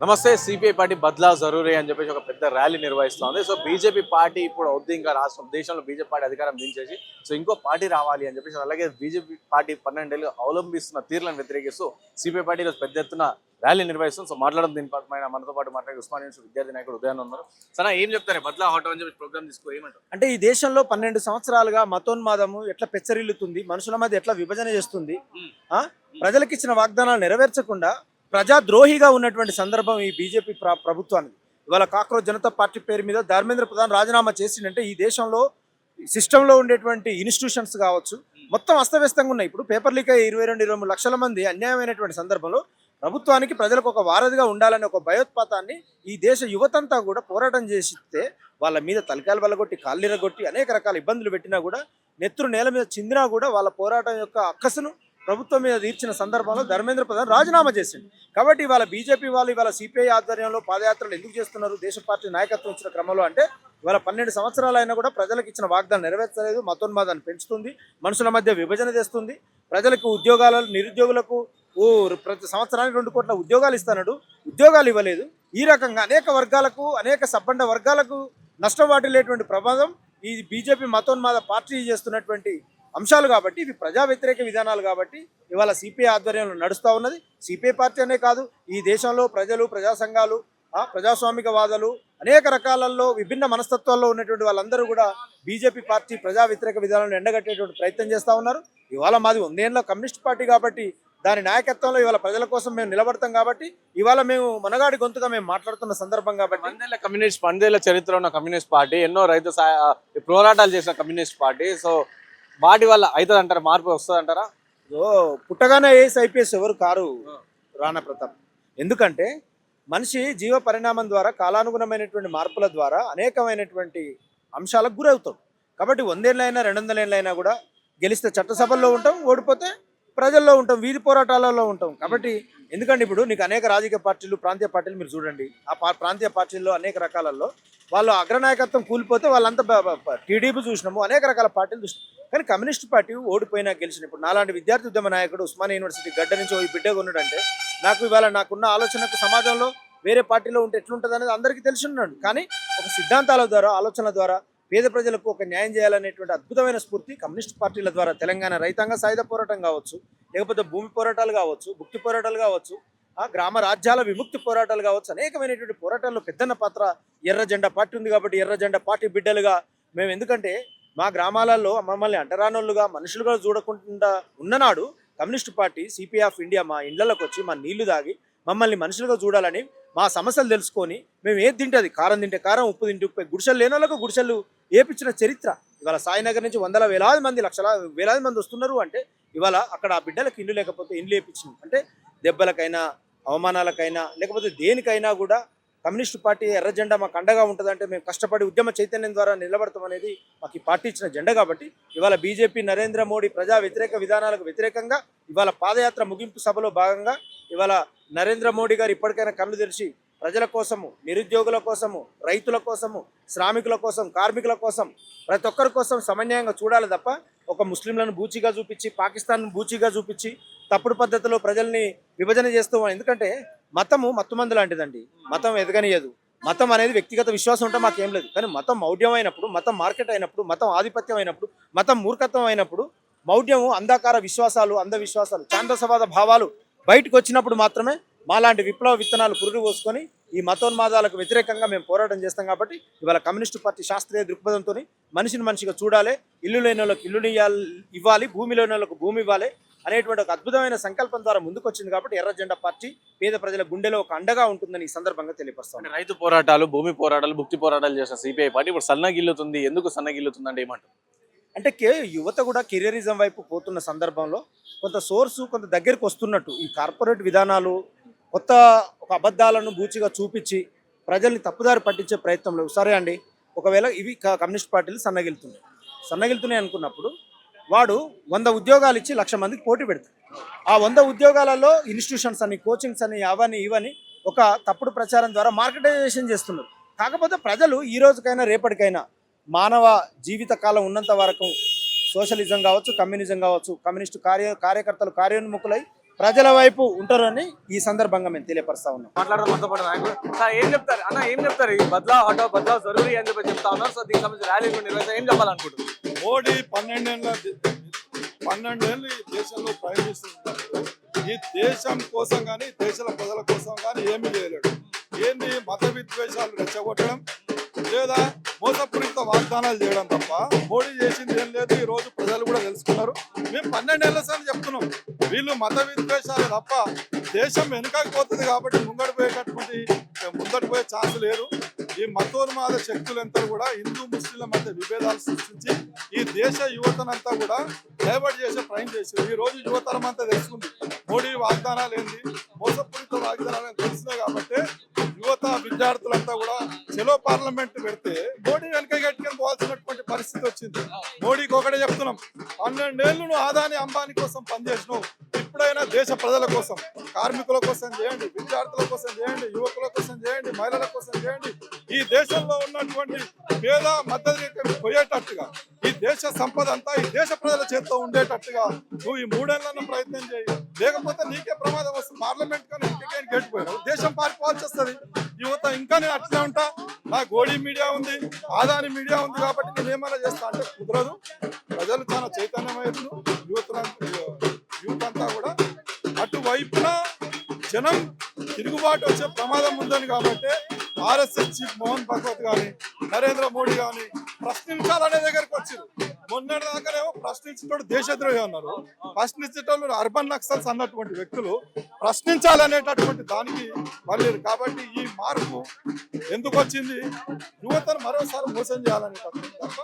నమస్తే. CPI party Badla జరూరీ అని చెప్పేసి ఒక పెద్ద ర్యాలీ నిర్వహిస్తోంది. సో బీజేపీ పార్టీ ఇప్పుడు అవుద్ది, ఇంకా రాష్ట్రం దేశంలో బీజేపీ పార్టీ అధికారం దించేసి సో ఇంకో పార్టీ రావాలి అని చెప్పేసి, అలాగే బీజేపీ పార్టీ 12 ఏళ్ళు అవలంబిస్తున్న తీర్లను వ్యతిరేకిస్తూ సిపిఐ పార్టీ ఈరోజు పెద్ద ఎత్తున ర్యాలీ నిర్వహిస్తుంది. సో మాట్లాడడం దీనిపైన మనతో పాటు మాట్లాడే ఉస్మానియా యూనివర్సిటీ విద్యార్థి నాయకుడు ఉదయాన్ ఉన్నారు. సరే, ఏం చెప్తారు బద్లా హోటల్ అని చెప్పి ప్రోగ్రామ్ తీసుకో ఏమంటారు? అంటే ఈ దేశంలో 12 సంవత్సరాలుగా మతోన్మాదము ఎట్లా పెచ్చరిల్లుతుంది, మనుషుల మధ్య ఎట్లా విభజన చేస్తుంది, ప్రజలకు ఇచ్చిన వాగ్దానాలు నెరవేర్చకుండా ప్రజాద్రోహిగా ఉన్నటువంటి సందర్భం ఈ బీజేపీ ప్రభుత్వానికి. ఇవాళ కాక్రోజ్ జనతా పార్టీ పేరు మీద ధర్మేంద్ర ప్రధాన్ రాజీనామా చేసిందంటే ఈ దేశంలో సిస్టంలో ఉండేటువంటి ఇన్స్టిట్యూషన్స్ కావచ్చు మొత్తం అస్తవ్యస్తంగా ఉన్నాయి. ఇప్పుడు పేపర్ లీక్ 22-23 లక్షల మంది అన్యాయమైనటువంటి సందర్భంలో ప్రభుత్వానికి ప్రజలకు ఒక వారధిగా ఉండాలనే ఒక భయోత్పాతాన్ని ఈ దేశ యువతంతా కూడా పోరాటం చేసిస్తే వాళ్ళ మీద తలకాయలు వలగొట్టి కాళ్ళిరగొట్టి అనేక రకాల ఇబ్బందులు పెట్టినా కూడా నెత్తురు నేల మీద చిందినా కూడా వాళ్ళ పోరాటం యొక్క అక్కసును ప్రభుత్వం మీద తీర్చిన సందర్భంలో ధర్మేంద్ర ప్రధాన్ రాజీనామా చేసింది. కాబట్టి ఇవాళ బీజేపీ వాళ్ళు ఇవాళ సిపిఐ ఆధ్వర్యంలో పాదయాత్రలు ఎందుకు చేస్తున్నారు దేశ పార్టీ నాయకత్వం ఇచ్చిన క్రమంలో అంటే ఇవాళ 12 సంవత్సరాలు అయినా కూడా ప్రజలకు ఇచ్చిన వాగ్దానం నెరవేర్చలేదు, మతోన్మాదాన్ని పెంచుతుంది, మనుషుల మధ్య విభజన చేస్తుంది, ప్రజలకు ఉద్యోగాలు నిరుద్యోగులకు ప్రతి సంవత్సరానికి 2 కోట్ల ఉద్యోగాలు ఇస్తున్నాడు, ఉద్యోగాలు ఇవ్వలేదు. ఈ రకంగా అనేక వర్గాలకు అనేక సబ్బండ వర్గాలకు నష్టం వాటిల్లేటువంటి ప్రమాదం ఈ బీజేపీ మతోన్మాద పార్టీ చేస్తున్నటువంటి అంశాలు. కాబట్టి ఇవి ప్రజా వ్యతిరేక విధానాలు. కాబట్టి ఇవాళ సిపిఐ ఆధ్వర్యంలో నడుస్తూ ఉన్నది. సిపిఐ పార్టీ అనే కాదు, ఈ దేశంలో ప్రజలు, ప్రజా సంఘాలు, ప్రజాస్వామికవాదులు అనేక రకాలలో విభిన్న మనస్తత్వాల్లో ఉన్నటువంటి వాళ్ళందరూ కూడా బీజేపీ పార్టీ ప్రజా వ్యతిరేక విధానాలను ఎండగట్టేటువంటి ప్రయత్నం చేస్తూ ఉన్నారు. ఇవాళ మాది 100 ఏళ్ల కమ్యూనిస్ట్ పార్టీ కాబట్టి దాని నాయకత్వంలో ఇవాళ ప్రజల కోసం మేము నిలబడతాం. కాబట్టి ఇవాళ మేము మనగాడి గొంతుగా మేము మాట్లాడుతున్న సందర్భం. కాబట్టి 100 ఏళ్ల చరిత్ర ఉన్న కమ్యూనిస్ట్ పార్టీ, ఎన్నో రైతు పోరాటాలు చేసిన కమ్యూనిస్ట్ పార్టీ. సో వాటి వల్ల అవుతుంది అంటారా, మార్పు వస్తుంది అంటారా? పుట్టగానే ఐఏఎస్ ఐపీఎస్ ఎవరు కారు రాణా ప్రతాప్. ఎందుకంటే మనిషి జీవ పరిణామం ద్వారా కాలానుగుణమైనటువంటి మార్పుల ద్వారా అనేకమైనటువంటి అంశాలకు గురవుతాడు. కాబట్టి 100 ఏళ్ళైనా 200 ఏళ్ళైనా కూడా గెలిస్తే చట్టసభల్లో ఉంటాం, ఓడిపోతే ప్రజల్లో ఉంటాం, వీధి పోరాటాలలో ఉంటాం. కాబట్టి ఎందుకంటే ఇప్పుడు నీకు అనేక రాజకీయ పార్టీలు, ప్రాంతీయ పార్టీలు మీరు చూడండి, ఆ ప్రాంతీయ పార్టీల్లో అనేక రకాలలో వాళ్ళు అగ్రనాయకత్వం కూలిపోతే వాళ్ళంతా టీడీపీ చూసినాము, అనేక రకాల పార్టీలు చూసినాము. కానీ కమ్యూనిస్ట్ పార్టీ ఓడిపోయినా గెలిచిన ఇప్పుడు నాలాంటి విద్యార్థి ఉద్యమ నాయకుడు ఉస్మానియా యూనివర్సిటీ గడ్డ నుంచి ఈ బిడ్డగా ఉన్నాడంటే నాకు ఇవాళ నాకున్న ఆలోచనకు సమాజంలో వేరే పార్టీలో ఉంటే ఎట్లుంటుంది అనేది అందరికీ తెలిసి ఉన్నాడు. కానీ ఒక సిద్ధాంతాల ద్వారా, ఆలోచనల ద్వారా పేద ప్రజలకు ఒక న్యాయం చేయాలనేటువంటి అద్భుతమైన స్ఫూర్తి కమ్యూనిస్ట్ పార్టీల ద్వారా తెలంగాణ రైతాంగ సాయుధ పోరాటం కావచ్చు, లేకపోతే భూమి పోరాటాలు కావచ్చు, భుక్తి పోరాటాలు కావచ్చు, గ్రామ రాజ్యాల విముక్తి పోరాటాలు కావచ్చు, అనేకమైనటువంటి పోరాటాల్లో పెద్దన్న పాత్ర ఎర్ర జెండా పార్టీ ఉంది. కాబట్టి ఎర్ర జెండా పార్టీ బిడ్డలుగా మేము, ఎందుకంటే మా గ్రామాలలో మమ్మల్ని అంటరానోళ్ళుగా మనుషులుగా చూడకుండా ఉన్ననాడు Communist Party CPI of India మా ఇళ్లలోకి వచ్చి మా నీళ్లు దాగి మమ్మల్ని మనుషులుగా చూడాలని, మా సమస్యలు తెలుసుకొని మేము ఏది తింటే అది, కారం తింటే కారం, ఉప్పు తింటే ఉప్పు, గుడిసెలు లేని వాళ్ళకు గుడిసెలు ఏపించిన చరిత్ర. ఇవాళ సాయినగర్ నుంచి వేలాది మంది వస్తున్నారు అంటే ఇవాళ అక్కడ ఆ బిడ్డలకు ఇల్లు లేకపోతే ఇల్లు ఏపించింది అంటే దెబ్బలకైనా అవమానాలకైనా లేకపోతే దేనికైనా కూడా కమ్యూనిస్ట్ పార్టీ ఎర్ర జెండా మాకు అండగా ఉంటుందంటే మేము కష్టపడి ఉద్యమ చైతన్యం ద్వారా నిలబడతాం అనేది మాకు ఈ పార్టీ ఇచ్చిన జెండా. కాబట్టి ఇవాళ బీజేపీ నరేంద్ర మోడీ ప్రజా వ్యతిరేక విధానాలకు వ్యతిరేకంగా ఇవాళ పాదయాత్ర ముగింపు సభలో భాగంగా ఇవాళ నరేంద్ర మోడీ గారు ఇప్పటికైనా కళ్ళు తెరిచి ప్రజల కోసము, నిరుద్యోగుల కోసము, రైతుల కోసము, శ్రామికుల కోసం, కార్మికుల కోసం, ప్రతి ఒక్కరి కోసం సమన్యాయంగా చూడాలి తప్ప ఒక ముస్లింలను బూచిగా చూపించి, పాకిస్తాన్ బూచిగా చూపించి తప్పుడు పద్ధతిలో ప్రజల్ని విభజన చేస్తూ. ఎందుకంటే మతము మత్తుమందు లాంటిదండి, మతం ఎదగనియదు. మతం అనేది వ్యక్తిగత విశ్వాసం ఉంటే మాకేం లేదు. కానీ మతం మౌఢ్యం అయినప్పుడు, మతం మార్కెట్ అయినప్పుడు, మతం ఆధిపత్యం అయినప్పుడు, మతం మూర్ఖత్వం అయినప్పుడు, మౌఢ్యము, అంధకార విశ్వాసాలు, అంధవిశ్వాసాలు, ఛాందసవాద భావాలు బయటకు వచ్చినప్పుడు మాత్రమే మాలాంటి విప్లవ విత్తనాలు పురుగు పోసుకొని ఈ మతోన్మాదాలకు వ్యతిరేకంగా మేము పోరాటం చేస్తాం. కాబట్టి ఇవాళ కమ్యూనిస్టు పార్టీ శాస్త్రీయ దృక్పథంతో మనిషిని మనిషిగా చూడాలి, ఇల్లు లేని వాళ్ళకి ఇల్లుని ఇవ్వాలి, భూమి లేని వాళ్ళకు భూమి ఇవ్వాలి అనేటువంటి ఒక అద్భుతమైన సంకల్పం ద్వారా ముందుకు వచ్చింది. కాబట్టి ఎర్ర జెండా పార్టీ పేద ప్రజల గుండెలో ఒక అండగా ఉంటుందని ఈ సందర్భంగా తెలియపరుస్తాం. రైతు పోరాటాలు, భూమి పోరాటాలు, భుక్తి పోరాటాలు చేసిన సిపిఐ పార్టీ ఇప్పుడు సన్నగిల్లుతుంది. ఎందుకు సన్నగిల్లుతుంది అంటే ఏమంటారు? అంటే యువత కూడా కెరియరిజం వైపు పోతున్న సందర్భంలో కొంత సోర్సు కొంత దగ్గరికి వస్తున్నట్టు ఈ కార్పొరేట్ విధానాలు కొత్త ఒక అబద్ధాలను బూచిగా చూపించి ప్రజల్ని తప్పుదారి పట్టించే ప్రయత్నంలో. సరే అండి, ఒకవేళ ఇవి కమ్యూనిస్ట్ పార్టీలు సన్నగిలుతున్నాయి అనుకున్నప్పుడు వాడు 100 ఉద్యోగాలు ఇచ్చి 1,00,000 మందికి పోటీ పెడతాడు. ఆ 100 ఉద్యోగాలలో ఇన్స్టిట్యూషన్స్ అని, కోచింగ్స్ అని, అవని ఇవని ఒక తప్పుడు ప్రచారం ద్వారా మార్కెటైజేషన్ చేస్తున్నారు. కాకపోతే ప్రజలు ఈ రోజుకైనా రేపటికైనా మానవ జీవిత కాలం ఉన్నంత వరకు సోషలిజం కావచ్చు, కమ్యూనిజం కావచ్చు, కమ్యూనిస్టు కార్యకర్తలు కార్యోన్ముఖులై ప్రజల వైపు ఉంటారని ఈ సందర్భంగా మేము తెలియపరుస్తా ఉన్నాం. మాట్లాడడం మనతో పాటు నాయకులు సార్ ఏం చెప్తారు అన్న, ఏం చెప్తారు ఈ బద్లావ్ జరూరీ అని చెప్పి చెప్తా ఉన్నారు. సో దీనికి సంబంధించి ర్యాలీ నిర్వహిస్తారు, ఏం చెప్పాలనుకుంటున్నారు? మోడీ 12 ఏళ్ళు ఈ దేశంలో ప్రయాణిస్తున్నారు. ఈ దేశం కోసం కానీ దేశాల ప్రజల కోసం కానీ ఏమీ చేయలేడు. ఏంది మత విద్వేషాలు రెచ్చగొట్టడం లేదా మోసపూరిత వాగ్దానాలు చేయడం తప్ప మోడీ చేసింది ఏం లేదు. ఈ రోజు ప్రజలు కూడా తెలుసుకున్నారు. మేము 12 ఏళ్ళ సార్లు చెప్తున్నాం, వీళ్ళు మత విద్వేషాలు తప్ప దేశం వెనుకపోతుంది కాబట్టి ముందటి పోయే ఛాన్స్ లేదు. ఈ మతోన్మాద శక్తులంతా కూడా హిందూ ముస్లింల మధ్య విభేదాలు సృష్టించి ఈ దేశ యువతనంతా కూడా డైవర్ట్ చేసే ప్రయత్నం చేశారు. ఈ రోజు యువతరం అంతా తెలుసుకుంది మోడీ వాగ్దానాలు ఏంది, మోసపూరిత వాగ్దానాలు తెలిసినాయి కాబట్టి యువత విద్యార్థులంతా కూడా చెలో పార్లమెంట్ పెడితే మోడీ వెనక గట్టుకొని పోవాల్సినటువంటి పరిస్థితి వచ్చింది. మోడీకి ఒకటే చెప్తున్నాం, 12 ఏళ్ళు నువ్వు ఆదాని అంబానీ కోసం పనిచేసినావు. ఇప్పుడైనా దేశ ప్రజల కోసం, కార్మికుల కోసం చేయండి, విద్యార్థుల కోసం చేయండి, యువకుల కోసం చేయండి, మహిళల కోసం చేయండి. ఈ దేశంలో ఉన్నటువంటి పేద మద్దతు పోయేటట్టుగా ఈ దేశ సంపద అంతా ఈ దేశ ప్రజల చేతితో ఉండేటట్టుగా నువ్వు ఈ 3 ఏళ్ళన్న ప్రయత్నం చేయి. లేకపోతే నీకే ప్రమాదం వస్తుంది. పార్లమెంట్ కానీ ఇంటికైనా గెలిచిపోయావు, దేశం పారిపోవాల్సి వస్తుంది. యువత ఇంకా నేను అట్లే ఉంటా, నా గోడీ మీడియా ఉంది, ఆదాని మీడియా ఉంది కాబట్టి నేను ఏమైనా చేస్తా అంటే కుదరదు. ప్రజలు చాలా చైతన్యమైనరు. యూత్ అంతా కూడా అటువైపున జనం తిరుగుబాటు వచ్చే ప్రమాదం ఉందని కాబట్టి ఆర్ఎస్ఎస్ చీఫ్ మోహన్ భగవత్ గాని నరేంద్ర మోడీ గాని ప్రశ్నించాలనే దగ్గరకు వచ్చారు. మొన్నటి దాకానేమో ప్రశ్నించేటోడు దేశద్రోహి అన్నారు, ప్రశ్నించేటోళ్ళు అర్బన్ నక్సల్స్ అన్నటువంటి వ్యక్తులు ప్రశ్నించాలనేటటువంటి దానికి వాళ్ళు. కాబట్టి ఈ మార్పు ఎందుకు వచ్చింది, యువతను మరోసారి మోసం చేయాలనేటటువంటి తప్ప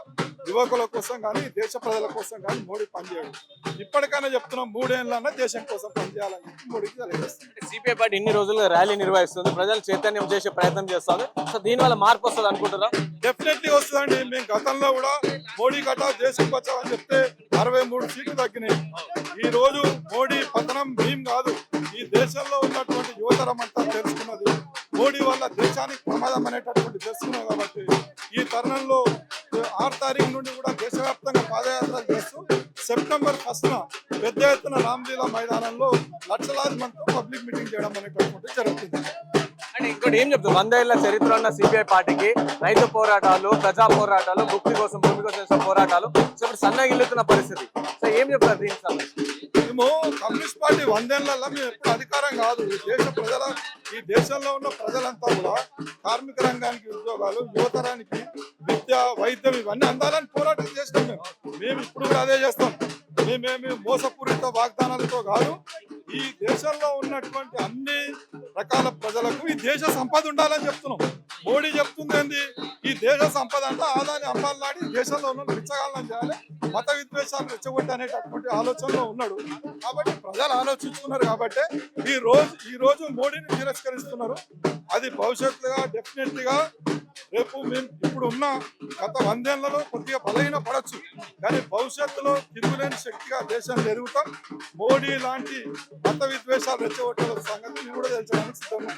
యువకుల కోసం కానీ దేశ ప్రజల కోసం కానీ మోడీ పనిచేయడు. ఇప్పటికైనా చెప్తున్నాం, 3 ఏళ్ళన్నా దేశం కోసం పనిచేయాలని చెప్పి మోడీకి తెలియజేస్తుంది. సిపిఐ పార్టీ ఇన్ని రోజులుగా ర్యాలీ నిర్వహిస్తుంది, ప్రజలు చైతన్యం చేసే ప్రయత్నం చేస్తుంది. సో దీనివల్ల మార్పు వస్తుంది అనుకుంటారా? డెఫినెట్లీ వస్తుందండి. మేము గతంలో కూడా మోడీ కటా దేశం బచావని చెప్తే 63 సీట్లు తగ్గినాయి. ఈ రోజు మోడీ పతనం భీమ్ కాదు, ఈ దేశంలో ఉన్నటువంటి యువతరం అంతా తెలుసుకున్నది. మోడీ వల్ల దేశానికి ప్రమాదం అనేటటువంటి తెలుసుకున్నాం కాబట్టి ఈ తరుణంలో 6 తారీఖు నుండి కూడా దేశవ్యాప్తంగా పాదయాత్రలు చేస్తూ సెప్టెంబర్ 1న పెద్ద ఎత్తున రామ్లీలా మైదానంలో లక్షలాది మందితో పబ్లిక్ మీటింగ్ చేయడం అనేటటువంటి జరుగుతుంది. అంటే ఇంకోటి ఏం చెప్తారు, 100 ఏళ్ల చరిత్ర ఉన్న సిపిఐ పార్టీకి రైతు పోరాటాలు, ప్రజా పోరాటాలు, భూమి కోసం చేసిన పోరాటాలు సో ఇప్పుడు సన్నగిల్లుతున్న పరిస్థితి. సో ఏం చెప్తారు దీనికి సంబంధించి? మేము కమ్యూనిస్ట్ పార్టీ 100 ఏళ్లలో మేము ఎప్పుడు అధికారం కాదు. ఈ దేశంలో ఉన్న ప్రజలంతా కూడా కార్మిక రంగానికి ఉద్యోగాలు, యువతరానికి విద్య, వైద్యం ఇవన్నీ అందాలని పోరాటం చేస్తాం. మేము ఇప్పుడు కూడా అదే చేస్తాం. మేమేమి మోసపూరిత వాగ్దానాలతో కాదు, ఈ దేశంలో ఉన్నటువంటి అన్ని రకాల ప్రజలకు ఈ దేశ సంపద ఉండాలని చెప్తున్నాం. మోడీ చెప్తుంది ఏంది, ఈ దేశ సంపద అంటే ఆదాని అంబాలాడి దేశంలో ఉన్న బిచ్చగాళ్ళని చేయాలి, మత విద్వేషాలు రెచ్చగొట్టి అనేటటువంటి ఆలోచనలో ఉన్నాడు. కాబట్టి ప్రజలు ఆలోచించుకున్నారు కాబట్టి ఈ రోజు మోడీని తిరస్కరిస్తున్నారు. అది భవిష్యత్తుగా డెఫినెట్లీగా రేపు మేము ఇప్పుడు ఉన్న గత 100 ఏళ్లలో కొద్దిగా బలహీన పడచ్చు, కానీ భవిష్యత్తులో తిరుగులేని శక్తిగా దేశాన్ని ఎదుగుతాం. మోడీ లాంటి మత విద్వేషాలు రెచ్చగొట్టే సంగతి కూడా తెలుసుకోవడానికి సిద్ధంగా